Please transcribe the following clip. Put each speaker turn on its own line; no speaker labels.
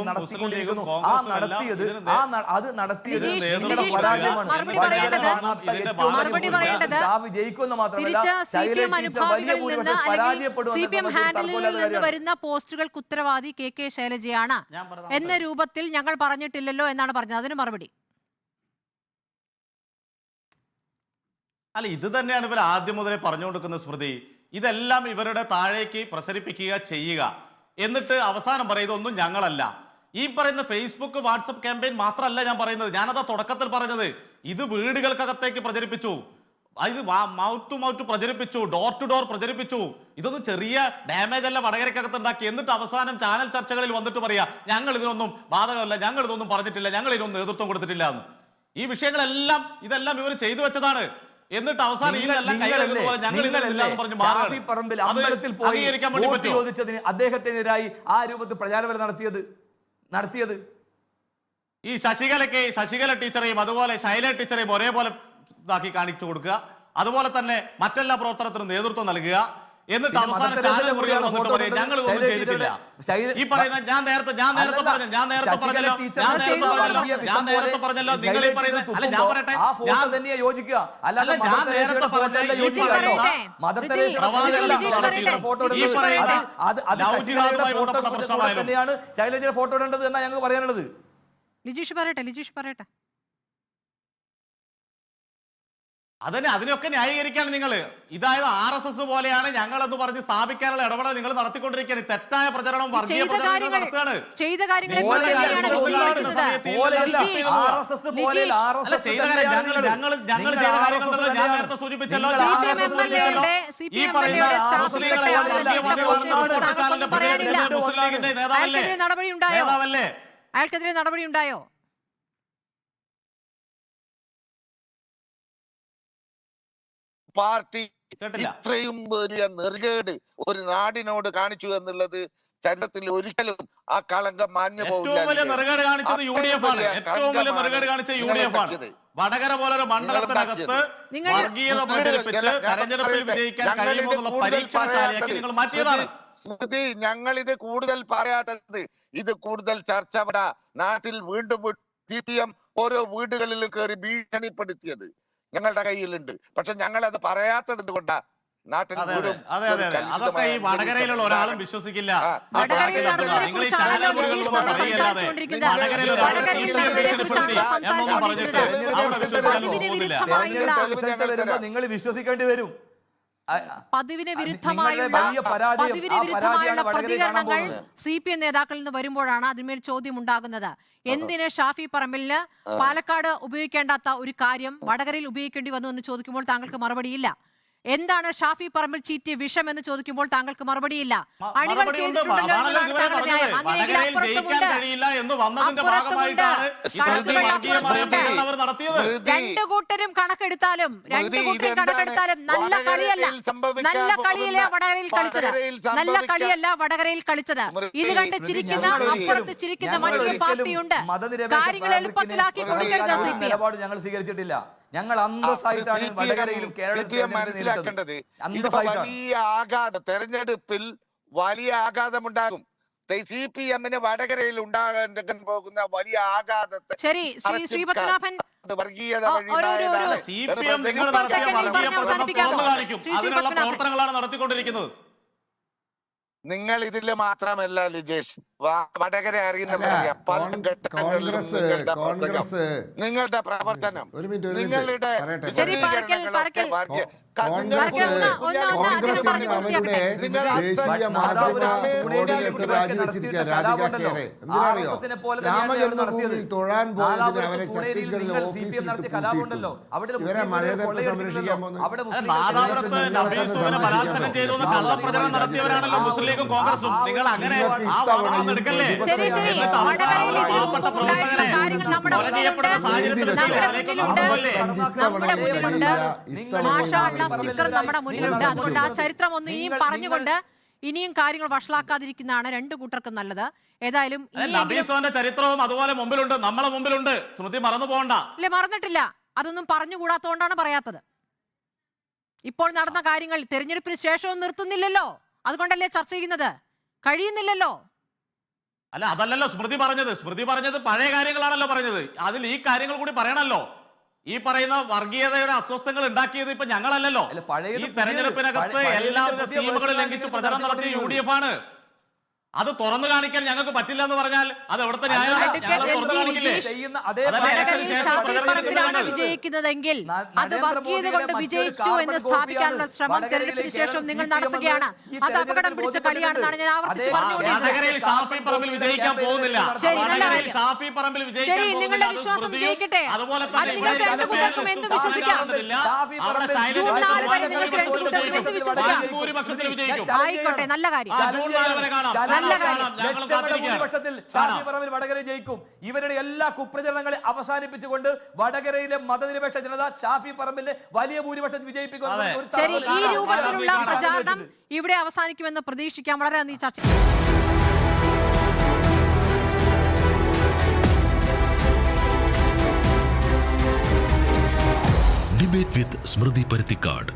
നടത്തിക്കൊണ്ടിരിക്കുന്നു. അത് നടത്തിയത്
മറുപടി പറയേണ്ടത് CPM ഹാൻഡിലിൽ നിന്ന് വരുന്ന പോസ്റ്റുകൾക്ക് ഉത്തരവാദി KK ശൈലജയാണ് എന്ന രൂപത്തിൽ ഞങ്ങൾ പറഞ്ഞിട്ടില്ലല്ലോ എന്നാണ് പറഞ്ഞത്. അതിന് മറുപടി
അല്ല, ഇത് തന്നെയാണ് ഇവർ ആദ്യം മുതലേ പറഞ്ഞു കൊടുക്കുന്ന സ്മൃതി. ഇതെല്ലാം ഇവരുടെ താഴേക്ക് പ്രസരിപ്പിക്കുക, ചെയ്യുക, എന്നിട്ട് അവസാനം പറയുന്നത് ഒന്നും ഞങ്ങളല്ല. ഈ പറയുന്ന ഫേസ്ബുക്ക് വാട്സപ്പ് ക്യാമ്പയിൻ മാത്രമല്ല ഞാൻ പറയുന്നത്, ഞാനതാ തുടക്കത്തിൽ പറഞ്ഞത്. ഇത് വീടുകൾക്കകത്തേക്ക് പ്രചരിപ്പിച്ചു, ഇത് മൗത്ത് ടു മൗത്ത് പ്രചരിപ്പിച്ചു, ഡോർ ടു ഡോർ പ്രചരിപ്പിച്ചു. ഇതൊന്നും ചെറിയ ഡാമേജ് അല്ല വടകരക്കകത്ത് ഉണ്ടാക്കി. എന്നിട്ട് അവസാനം ചാനൽ ചർച്ചകളിൽ വന്നിട്ട് പറയാ ഞങ്ങൾ ഇതിനൊന്നും ബാധകമല്ല, ഞങ്ങൾ ഇതൊന്നും പറഞ്ഞിട്ടില്ല, ഞങ്ങൾ ഇതിനൊന്നും നേതൃത്വം കൊടുത്തിട്ടില്ല എന്ന്. ഈ വിഷയങ്ങളെല്ലാം ഇതെല്ലാം ഇവർ ചെയ്തു വെച്ചതാണ്. എന്നിട്ട് അവസാനം
അദ്ദേഹത്തിനെതിരായി ആ രൂപത്തിൽ പ്രചാരണം നടത്തിയത്
ഈ ശശികല ടീച്ചറെയും അതുപോലെ ശൈല ടീച്ചറെയും ഒരേപോലെ ഇതാക്കി കാണിച്ചു കൊടുക്കുക, അതുപോലെ തന്നെ മറ്റെല്ലാ പ്രവർത്തനത്തിനും നേതൃത്വം നൽകുക. എന്നിട്ട് അവസാനം ഞങ്ങൾ ഇതൊന്നും ചെയ്തിട്ടില്ല. ഈ പറയുന്ന ഞാൻ നേരത്തെ പറഞ്ഞല്ലോ നിങ്ങൾ ഈ പറയുന്ന അല്ല ഞാൻ പറയട്ടെ,
ശൈലജയുടെ ഫോട്ടോ ഇടേണ്ടത് എന്നാ ഞങ്ങൾക്ക് പറയാനുള്ളത്.
ലിജീഷ് പറയട്ടെ.
അതിനൊക്കെ ന്യായീകരിക്കാണ് നിങ്ങൾ. ഇതായത് RSS പോലെയാണ് ഞങ്ങളെന്ന് പറഞ്ഞ് സ്ഥാപിക്കാനുള്ള ഇടപെടൽ നിങ്ങൾ നടത്തിക്കൊണ്ടിരിക്കുകയാണ്. തെറ്റായ പ്രചരണം, വർഗീയ പ്രചരണം നടത്തുകയാണ്. ഞാൻ നേരത്തെ സൂചിപ്പിച്ചല്ലോ, ഈ പറയുന്ന മുസ്ലിം ലീഗിന്റെ നേതാവല്ലേ?
അയാൾക്കെതിരെ നടപടി ഉണ്ടായോ?
പാർട്ടി ഇത്രയും വലിയ നെറുകേട് ഒരു നാടിനോട് കാണിച്ചു എന്നുള്ളത് ചരിത്രത്തിൽ ഒരിക്കലും ആ കളങ്കം മാഞ്ഞു പോകില്ല.
വടകര പോലൊരു മണ്ഡലത്തിനകത്ത് വർഗീയത പ്രചരിപ്പിച്ച് തെരഞ്ഞെടുപ്പിൽ വിജയിക്കാൻ കഴിയുമെന്നുള്ള പരീക്ഷണശാലയാക്കി നിങ്ങൾ മാറ്റിയതാണ്.
സ്മൃതി, ഞങ്ങൾ ഇത് കൂടുതൽ പറയാത്തത്, ഇത് കൂടുതൽ ചർച്ച നാട്ടിൽ വീണ്ടും CPM ഓരോ വീടുകളിലും കയറി ഭീഷണിപ്പെടുത്തിയത് ഞങ്ങളുടെ കയ്യിലുണ്ട്. പക്ഷെ ഞങ്ങൾ അത് പറയാത്തത് എന്തുകൊണ്ടാ? നാട്ടിൽ
അതൊക്കെ ഈ വടകരയിലുള്ള ഒരാളും വിശ്വസിക്കില്ല.
നിങ്ങൾ വിശ്വസിക്കേണ്ടി വരും.
പതിവിന് വിരുദ്ധമായുള്ള പ്രതികരണങ്ങൾ CPM നേതാക്കളിൽ നിന്ന് വരുമ്പോഴാണ് അതിന്മേൽ ചോദ്യം ഉണ്ടാകുന്നത്. എന്തിന് ഷാഫി പറമ്പിലിന് പാലക്കാട് ഉപയോഗിക്കേണ്ടാത്ത ഒരു കാര്യം വടകരയിൽ ഉപയോഗിക്കേണ്ടി വന്നു എന്ന് ചോദിക്കുമ്പോൾ താങ്കൾക്ക് മറുപടിയില്ല. എന്താണ് ഷാഫി പറമ്പിൽ ചീറ്റിയ വിഷം എന്ന് ചോദിക്കുമ്പോൾ താങ്കൾക്ക് മറുപടിയില്ല. അണികൾ ചെയ്തിട്ടുണ്ടല്ലോ എന്നതാണ് താങ്കളുടെ ന്യായം. അങ്ങനെയെങ്കിൽ രണ്ടു കൂട്ടരും കണക്കെടുത്താലും നല്ല കളിയല്ല വടകരയിൽ കളിച്ചത്. ഇത് കണ്ട് ചിരിക്കുന്ന അപ്പുറത്ത് ചിരിക്കുന്ന മറ്റൊരു പാർട്ടിയുണ്ട്. കാര്യങ്ങൾ എളുപ്പത്തിലാക്കി കൊടുക്കരുത്.
നിലപാട് ഞങ്ങൾ സ്വീകരിച്ചിട്ടില്ല. ഞങ്ങൾ അന്തസ്സായിട്ടാണ് വടകരയിലും കേരളത്തിലും
മനസ്സിലാക്കേണ്ടത്. വലിയ ആഘാതം തെരഞ്ഞെടുപ്പിൽ വലിയ ആഘാതമുണ്ടാകും. CPM-ന് വടകരയിൽ ഉണ്ടാകാൻ പോകുന്ന വലിയ ആഘാതത്തെ വർഗീയത
പ്രവർത്തനങ്ങളാണ് നടത്തിക്കൊണ്ടിരിക്കുന്നത്.
നിങ്ങൾ ഇതില് മാത്രമല്ല ലിജേഷ്, വടകര അറിയുന്നവരറിയാം പല ഘട്ടങ്ങളിലും നിങ്ങളുടെ പ്രവർത്തനം, നിങ്ങളുടെ
നടത്തിയവരാണല്ലോ മുസ്ലിം ലീഗും കോൺഗ്രസും. നിങ്ങൾ അങ്ങനെ എടുക്കല്ലേ?
നമ്മുടെ മുന്നിലുണ്ട്. അതുകൊണ്ട് ആ ചരിത്രം ഒന്ന് ഇനിയും പറഞ്ഞുകൊണ്ട് ഇനിയും കാര്യങ്ങൾ വഷളാക്കാതിരിക്കുന്നതാണ് രണ്ടു കൂട്ടർക്കും നല്ലത്. ഏതായാലും
ചരിത്രവും അതുപോലെ മുമ്പിലുണ്ട്, നമ്മളെ മുമ്പിലുണ്ട്. ശ്രുതി മറന്നു പോകണ്ട.
അല്ലെ, മറന്നിട്ടില്ല. അതൊന്നും പറഞ്ഞുകൂടാത്തോണ്ടാണ് പറയാത്തത്. ഇപ്പോൾ നടന്ന കാര്യങ്ങൾ തെരഞ്ഞെടുപ്പിന് ശേഷവും നിർത്തുന്നില്ലല്ലോ. അതുകൊണ്ടല്ലേ ചർച്ച ചെയ്യുന്നത്? കഴിയുന്നില്ലല്ലോ.
അല്ല അതല്ലല്ലോ സ്മൃതി പറഞ്ഞത് പഴയ കാര്യങ്ങളാണല്ലോ പറഞ്ഞത്. അതിൽ ഈ കാര്യങ്ങൾ കൂടി പറയണല്ലോ. ഈ പറയുന്ന വർഗീയതയുടെ അസ്വസ്ഥങ്ങൾ ഉണ്ടാക്കിയത് ഇപ്പൊ ഞങ്ങളല്ലല്ലോ. ഈ തെരഞ്ഞെടുപ്പിനകത്ത് എല്ലാവിധ സ്കീമുകളും ലംഘിച്ച് പ്രചരണം നടത്തിയ UDF ആണ്. അത് തുറന്നു കാണിക്കാൻ ഞങ്ങൾക്ക് പറ്റില്ല എന്ന് പറഞ്ഞാൽ അത് എവിടുത്തെ
വിജയിക്കുന്നതെങ്കിൽ അത് വർഗീയത കൊണ്ട് വിജയിച്ചു എന്ന് സ്ഥാപിക്കാനുള്ള ശ്രമം തെരഞ്ഞെടുപ്പിന് ശേഷം നിങ്ങൾ നടത്തുകയാണ്. അത് അപകടം പിടിച്ച കളിയാണെന്നാണ് ഞാൻ ആവർത്തിച്ച് പറഞ്ഞുകൊണ്ടിരുന്നത്. ശരി, നിങ്ങളുടെ വിശ്വാസം വിജയിക്കട്ടെ. അത് നിങ്ങൾക്ക് രണ്ടു കൂട്ടർക്കും എന്ത് വിശ്വസിക്കാം. ജൂൺ 4 വരെ നിങ്ങൾക്ക് രണ്ടു കൂട്ടർക്കും എന്ത് വിശ്വസിക്കാം. ആയിക്കോട്ടെ, നല്ല കാര്യം.
ഭൂരിപക്ഷത്തിൽ ഷാഫി പറമ്പിൽ വടകര ജയിക്കും. ഇവരുടെ എല്ലാ കുപ്രചരണങ്ങളെ അവസാനിപ്പിച്ചുകൊണ്ട് വടകരയിലെ മതനിരപേക്ഷ ജനത ഷാഫി പറമ്പിലെ വലിയ ഭൂരിപക്ഷം വിജയിപ്പിക്കും.
ശരി, ഈ രൂപത്തിലുള്ള പ്രചാരണം ഇവിടെ അവസാനിക്കുമെന്ന് പ്രതീക്ഷിക്കാം. വളരെ നന്ദി. ചർച്ച
ഡിബേറ്റ് വിത്ത് സ്മൃതി പരുത്തിക്കാട്.